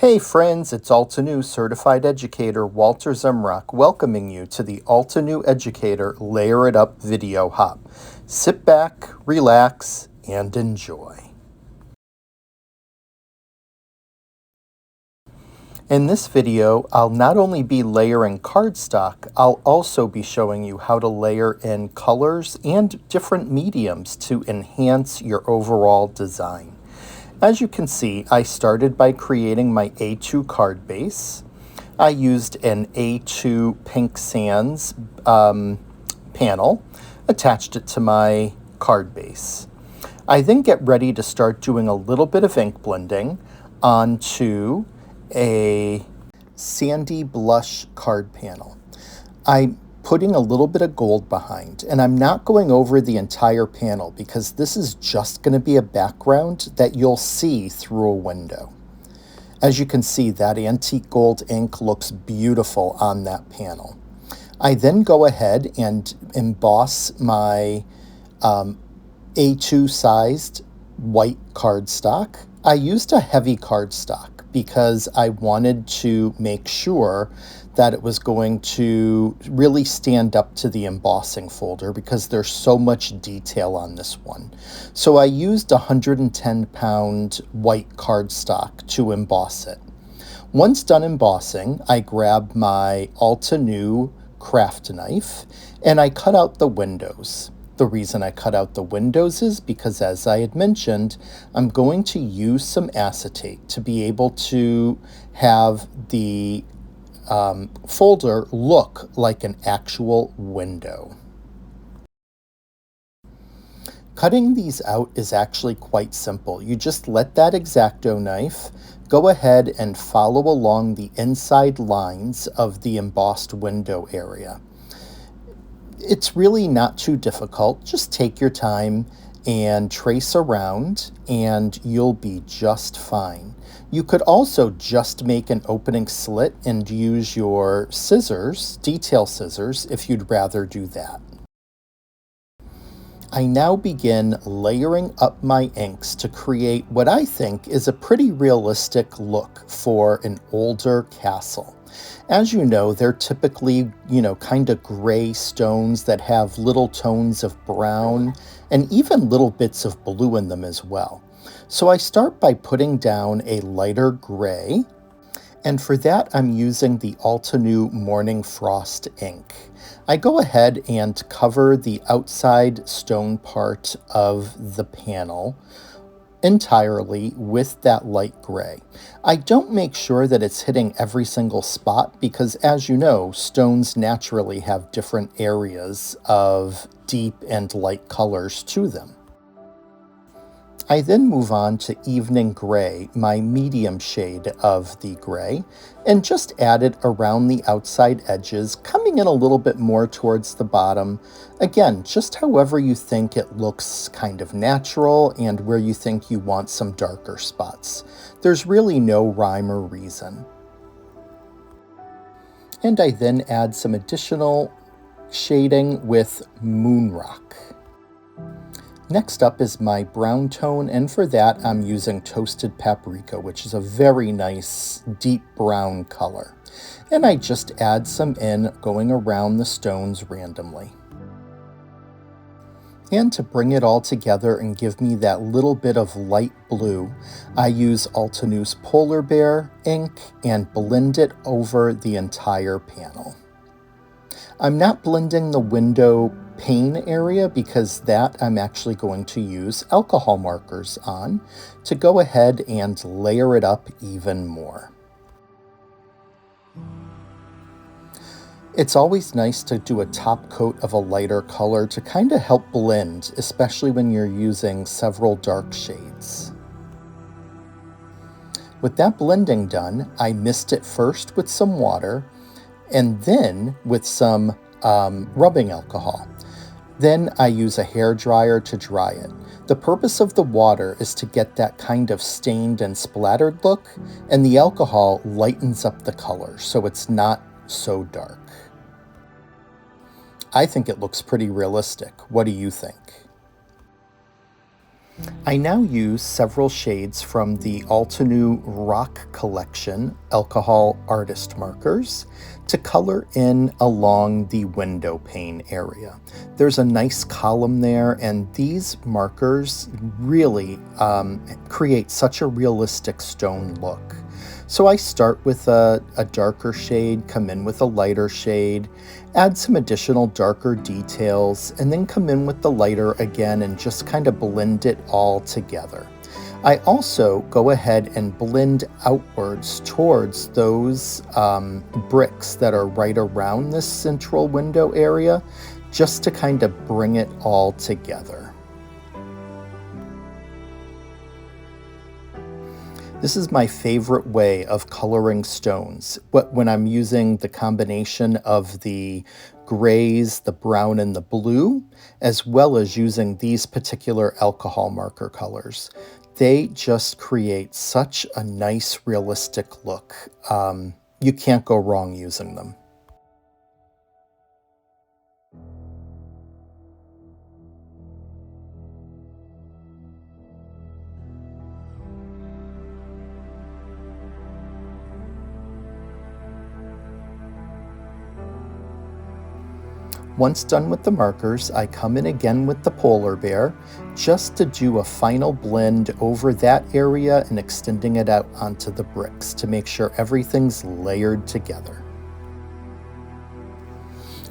Hey friends, it's Altenew Certified Educator Walter Zemrock welcoming you to the Altenew Educator Layer It Up video hop. Sit back, relax, and enjoy. In this video, I'll not only be layering cardstock, I'll also be showing you how to layer in colors and different mediums to enhance your overall design. As you can see, I started by creating my A2 card base. I used an A2 Pink Sands panel, attached it to my card base. I then get ready to start doing a little bit of ink blending onto a sandy blush card panel. I'm putting a little bit of gold behind, and I'm not going over the entire panel because this is just going to be a background that you'll see through a window. As you can see, that antique gold ink looks beautiful on that panel. I then go ahead and emboss my A2 sized white cardstock. I used a heavy cardstock because I wanted to make sure that it was going to really stand up to the embossing folder because there's so much detail on this one. So I used 110-pound white cardstock to emboss it. Once done embossing, I grabbed my Altenew craft knife and I cut out the windows. The reason I cut out the windows is because, as I had mentioned, I'm going to use some acetate to be able to have the folder look like an actual window. Cutting these out is actually quite simple. You just let that X-Acto knife go ahead and follow along the inside lines of the embossed window area. It's really not too difficult. Just take your time and trace around and you'll be just fine. You could also just make an opening slit and use your scissors, detail scissors, if you'd rather do that. I now begin layering up my inks to create what I think is a pretty realistic look for an older castle. As you know, they're typically, kind of gray stones that have little tones of brown and even little bits of blue in them as well. So I start by putting down a lighter gray, and for that I'm using the Altenew Morning Frost ink. I go ahead and cover the outside stone part of the panel entirely with that light gray. I don't make sure that it's hitting every single spot because, as you know, stones naturally have different areas of deep and light colors to them. I then move on to Evening Gray, my medium shade of the gray, and just add it around the outside edges, coming in a little bit more towards the bottom. Again, just however you think it looks kind of natural and where you think you want some darker spots. There's really no rhyme or reason. And I then add some additional shading with Moonrock. Next up is my brown tone, and for that I'm using Toasted Paprika, which is a very nice deep brown color. And I just add some in, going around the stones randomly. And to bring it all together and give me that little bit of light blue, I use Altenew's Polar Bear ink and blend it over the entire panel. I'm not blending the window pane area because that I'm actually going to use alcohol markers on to go ahead and layer it up even more. It's always nice to do a top coat of a lighter color to kind of help blend, especially when you're using several dark shades. With that blending done, I mist it first with some water and then with some rubbing alcohol. Then I use a hair dryer to dry it. The purpose of the water is to get that kind of stained and splattered look, and the alcohol lightens up the color so it's not so dark. I think it looks pretty realistic. What do you think? I now use several shades from the Altenew Rock Collection alcohol artist markers to color in along the window pane area. There's a nice column there, and these markers really create such a realistic stone look. So I start with a darker shade, come in with a lighter shade, add some additional darker details, and then come in with the lighter again and just kind of blend it all together. I also go ahead and blend outwards towards those bricks that are right around this central window area, just to kind of bring it all together. This is my favorite way of coloring stones. When I'm using the combination of the grays, the brown, and the blue, as well as using these particular alcohol marker colors. They just create such a nice, realistic look. You can't go wrong using them. Once done with the markers, I come in again with the polar bear just to do a final blend over that area and extending it out onto the bricks to make sure everything's layered together.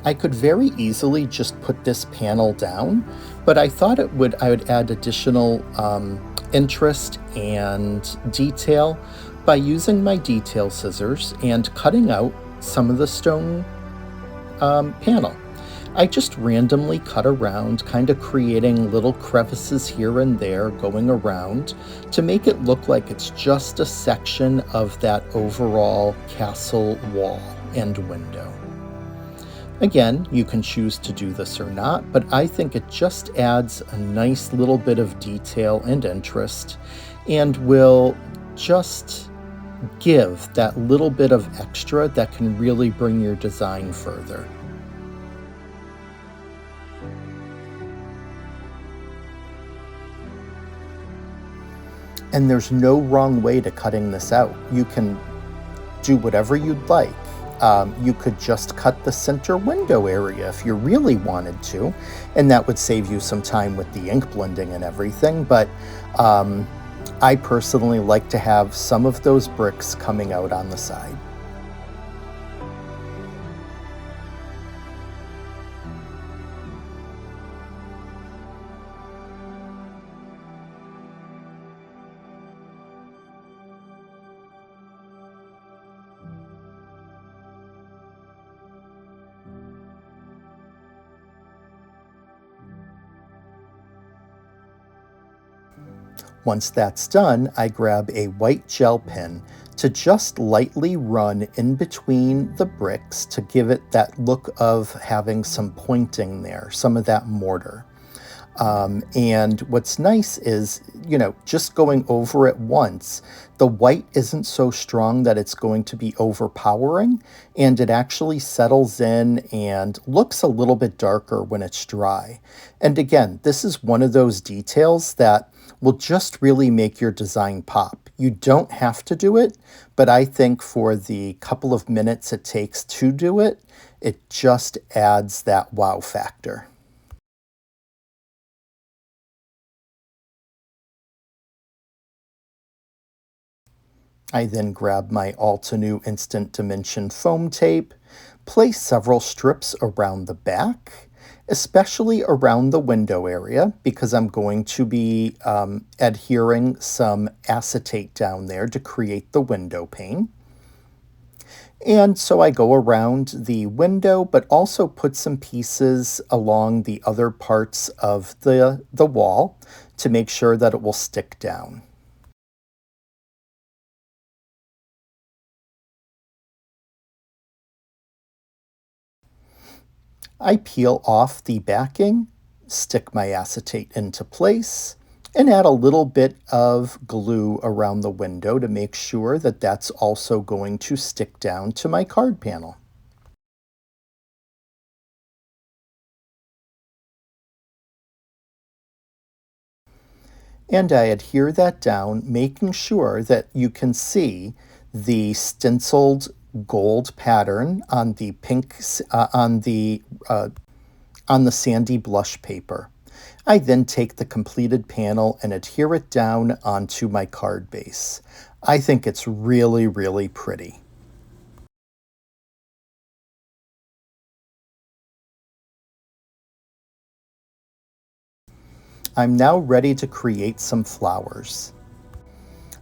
I could very easily just put this panel down, but I thought I would add additional interest and detail by using my detail scissors and cutting out some of the stone panel. I just randomly cut around, kind of creating little crevices here and there going around to make it look like it's just a section of that overall castle wall and window. Again, you can choose to do this or not, but I think it just adds a nice little bit of detail and interest and will just give that little bit of extra that can really bring your design further. And there's no wrong way to cutting this out. You can do whatever you'd like. You could just cut the center window area if you really wanted to, and that would save you some time with the ink blending and everything. But I personally like to have some of those bricks coming out on the side. Once that's done, I grab a white gel pen to just lightly run in between the bricks to give it that look of having some pointing there, some of that mortar. And what's nice is, just going over it once, the white isn't so strong that it's going to be overpowering, and it actually settles in and looks a little bit darker when it's dry. And again, this is one of those details that will just really make your design pop. You don't have to do it, but I think for the couple of minutes it takes to do it, it just adds that wow factor. I then grab my Altenew Instant Dimension foam tape, place several strips around the back, especially around the window area, because I'm going to be adhering some acetate down there to create the window pane. And so I go around the window, but also put some pieces along the other parts of the wall to make sure that it will stick down. I peel off the backing, stick my acetate into place, and add a little bit of glue around the window to make sure that that's also going to stick down to my card panel. And I adhere that down, making sure that you can see the stenciled gold pattern on the on the sandy blush paper. I then take the completed panel and adhere it down onto my card base. I think it's really, really pretty. I'm now ready to create some flowers.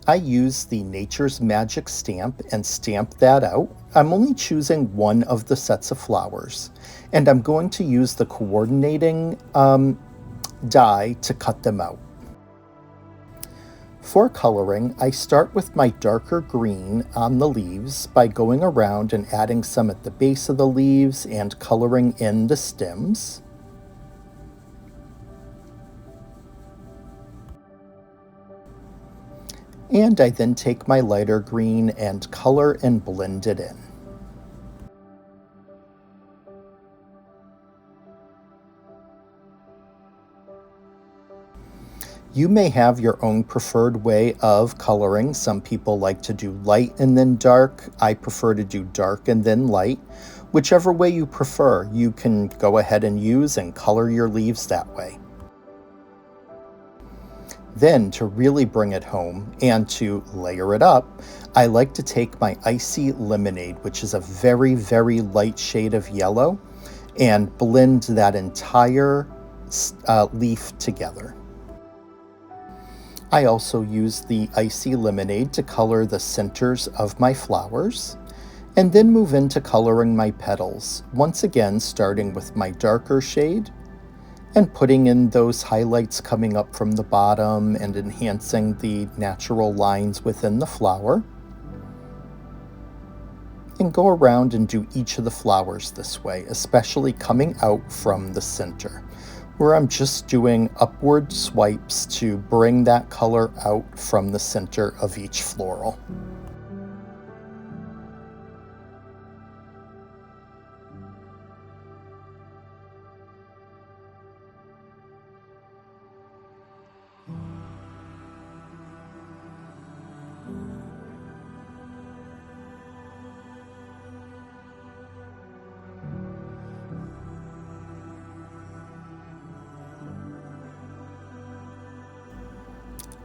I use the Nature's Magic stamp and stamp that out. I'm only choosing one of the sets of flowers, and I'm going to use the coordinating die to cut them out. For coloring, I start with my darker green on the leaves by going around and adding some at the base of the leaves and coloring in the stems. And I then take my lighter green and color and blend it in. You may have your own preferred way of coloring. Some people like to do light and then dark. I prefer to do dark and then light. Whichever way you prefer, you can go ahead and use and color your leaves that way. Then, to really bring it home and to layer it up, I like to take my Icy Lemonade, which is a very, very light shade of yellow, and blend that entire leaf together. I also use the Icy Lemonade to color the centers of my flowers, and then move into coloring my petals, once again starting with my darker shade, and putting in those highlights coming up from the bottom and enhancing the natural lines within the flower. And go around and do each of the flowers this way, especially coming out from the center, where I'm just doing upward swipes to bring that color out from the center of each floral.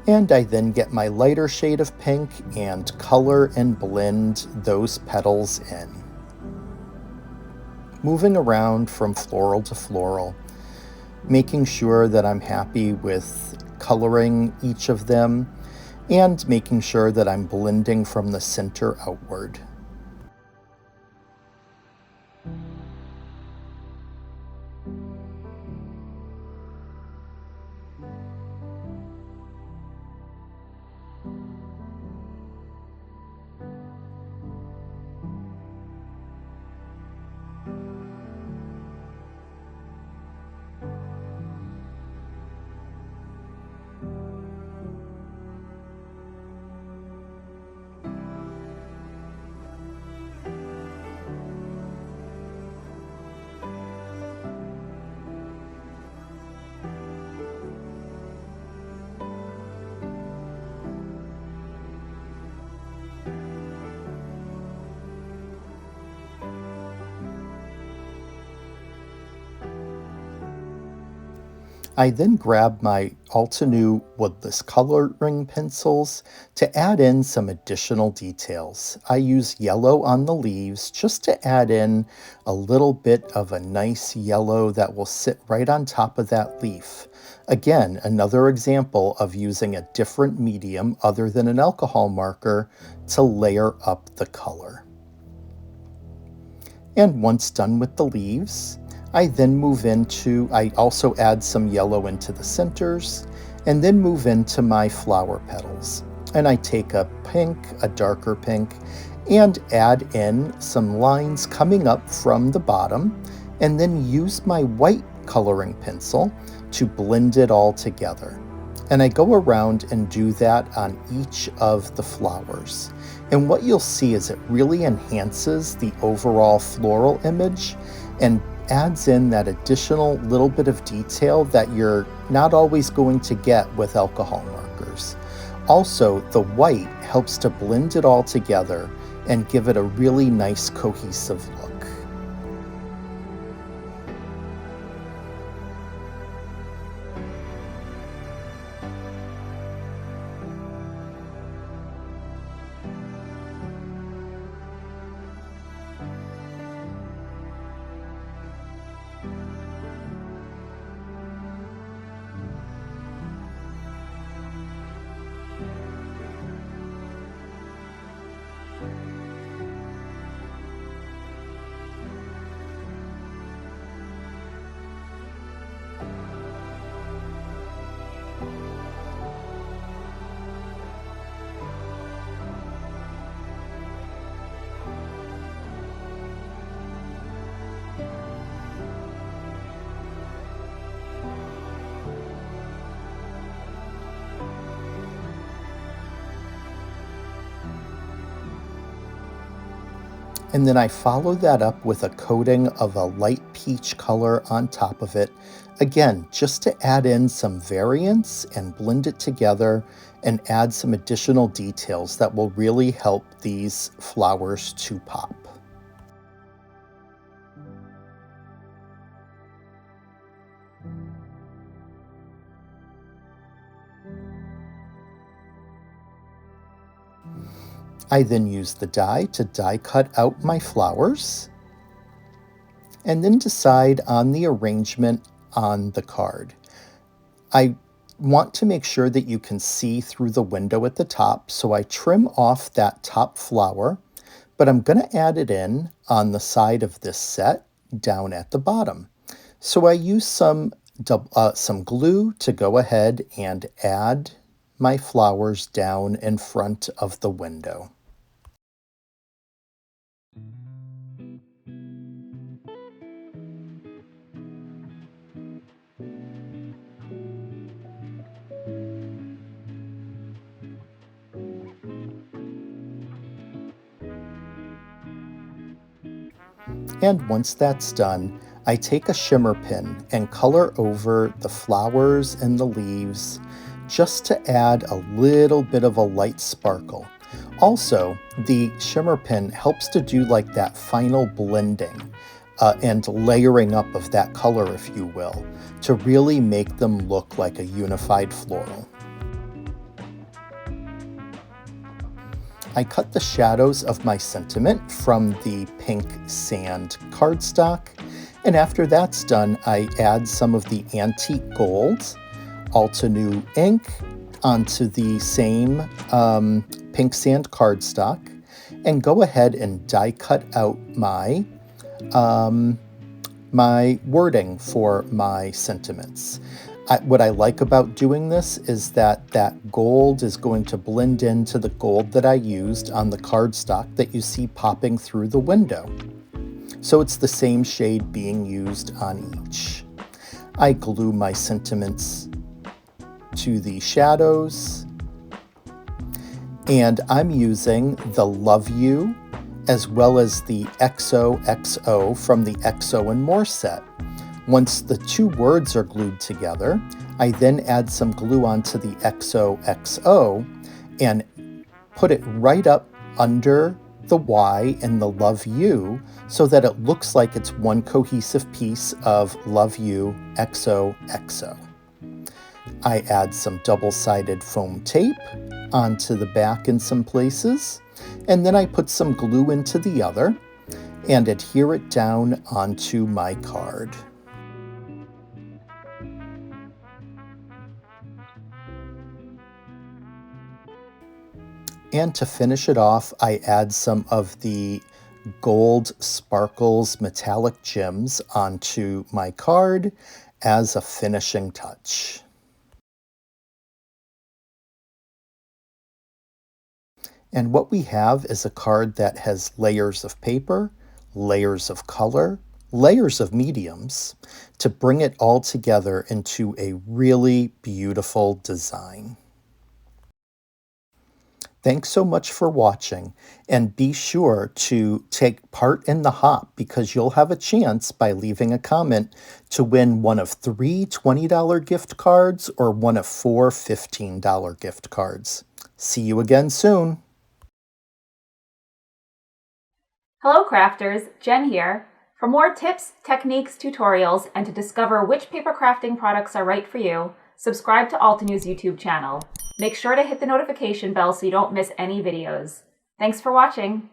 And I then get my lighter shade of pink and color and blend those petals in. Moving around from floral to floral, making sure that I'm happy with coloring each of them and making sure that I'm blending from the center outward. I then grab my Altenew woodless coloring pencils to add in some additional details. I use yellow on the leaves just to add in a little bit of a nice yellow that will sit right on top of that leaf. Again, another example of using a different medium other than an alcohol marker to layer up the color. And once done with the leaves, I then I also add some yellow into the centers, and then move into my flower petals. And I take a pink, a darker pink, and add in some lines coming up from the bottom, and then use my white coloring pencil to blend it all together. And I go around and do that on each of the flowers. And what you'll see is it really enhances the overall floral image and adds in that additional little bit of detail that you're not always going to get with alcohol markers. colors. Also, the white helps to blend it all together and give it a really nice cohesive look. And then I follow that up with a coating of a light peach color on top of it. Again, just to add in some variance and blend it together and add some additional details that will really help these flowers to pop. I then use the die to die cut out my flowers and then decide on the arrangement on the card. I want to make sure that you can see through the window at the top, so I trim off that top flower, but I'm going to add it in on the side of this set down at the bottom. So I use some glue to go ahead and add my flowers down in front of the window. And once that's done, I take a shimmer pen and color over the flowers and the leaves just to add a little bit of a light sparkle. Also, the shimmer pen helps to do like that final blending and layering up of that color, if you will, to really make them look like a unified floral. I cut the shadows of my sentiment from the pink sand cardstock, and after that's done, I add some of the antique gold, Altenew ink, onto the same pink sand cardstock, and go ahead and die cut out my wording for my sentiments. What I like about doing this is that that gold is going to blend into the gold that I used on the cardstock that you see popping through the window. So it's the same shade being used on each. I glue my sentiments to the shadows, and I'm using the Love You as well as the XOXO from the XO and More set. Once the two words are glued together, I then add some glue onto the XOXO and put it right up under the Y in the Love You so that it looks like it's one cohesive piece of Love You XOXO. I add some double-sided foam tape onto the back in some places, and then I put some glue into the other and adhere it down onto my card. And to finish it off, I add some of the gold sparkles metallic gems onto my card as a finishing touch. And what we have is a card that has layers of paper, layers of color, layers of mediums to bring it all together into a really beautiful design. Thanks so much for watching, and be sure to take part in the hop because you'll have a chance by leaving a comment to win one of three $20 gift cards or one of four $15 gift cards. See you again soon. Hello crafters, Jen here. For more tips, techniques, tutorials, and to discover which paper crafting products are right for you, subscribe to Altenew's YouTube channel. Make sure to hit the notification bell so you don't miss any videos. Thanks for watching.